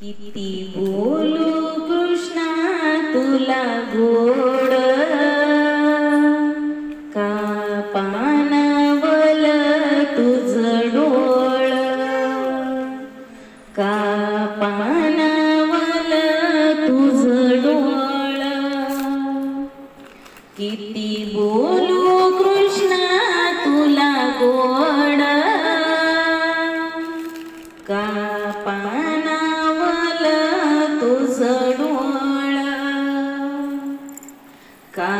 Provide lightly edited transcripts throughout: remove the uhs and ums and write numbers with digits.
किती बोलू कृष्णा तुला गोड, का पानावल तुझं डोळ, का पानावल तुझं डोळ. किती बोलू कृष्णा तुला गोड, का पानावल तुझं डोळ, का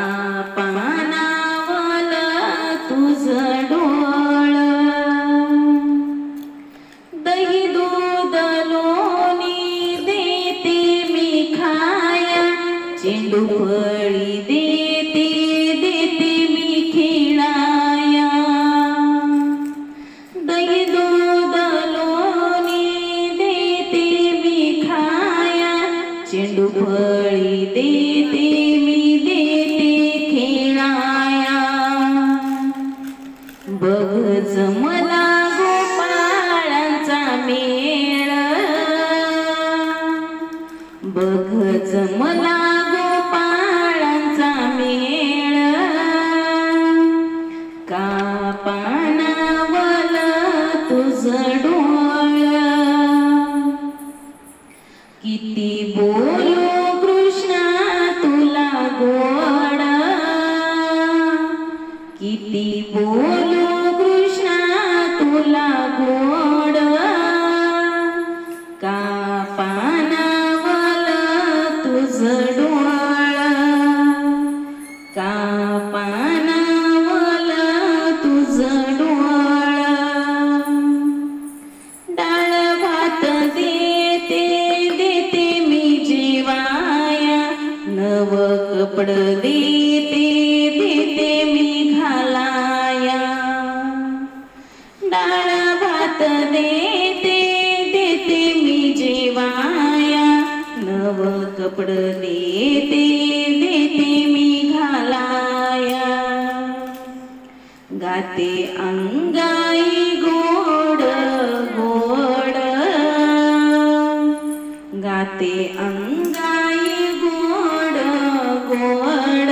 पानावल तुझं डोळ. दही दूध लोणी देते मी खाया, चेंडू फळी देते देते मी खेळाया. दही दूध लोणी देते मी खाया, चेंडू फळी देते मी देते खेळाया. बघ जमला गोपाळांचा मेळ, बघ जमला गोपाळांचा मेळ, का पानावल तुझं डोळ. किती बोलू कृष्णा तुला गोड, किती बोलू कृष्णा तुला गोड, का पानावल तुझं डोळ, का पानावल तुझं डोळ. डाळ भात देते देते मी जेवाया, नव कपड देते देते मी घालाया. डाळ भात देते देते मी जेवाया, नव कपड देते देते मी घालाया. गाते अंगाई गोड गोड, गाते अंगाई गोड गोड,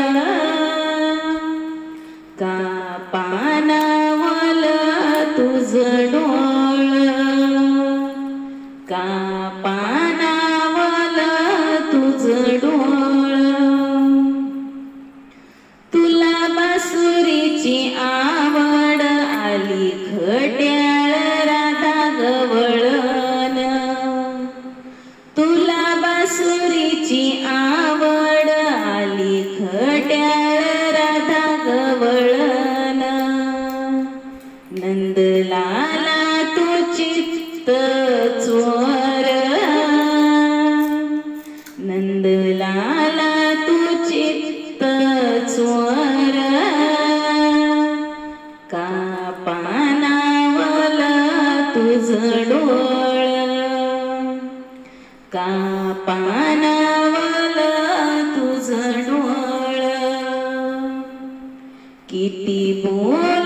का पानावल तुझं डोळ, का पानावल तुझं डोळ. तुला बासुरीची आवड आली खट्याळ राधा गवळण, तुला बासुरीची आवड आली खट्याळ राधा गवळण. नंदलाला तू चित्त चोर, नंदलाला तू चित्त चोर, का पानावल तुझं डोळ, का पानावल तुझं डोळ. किती बोल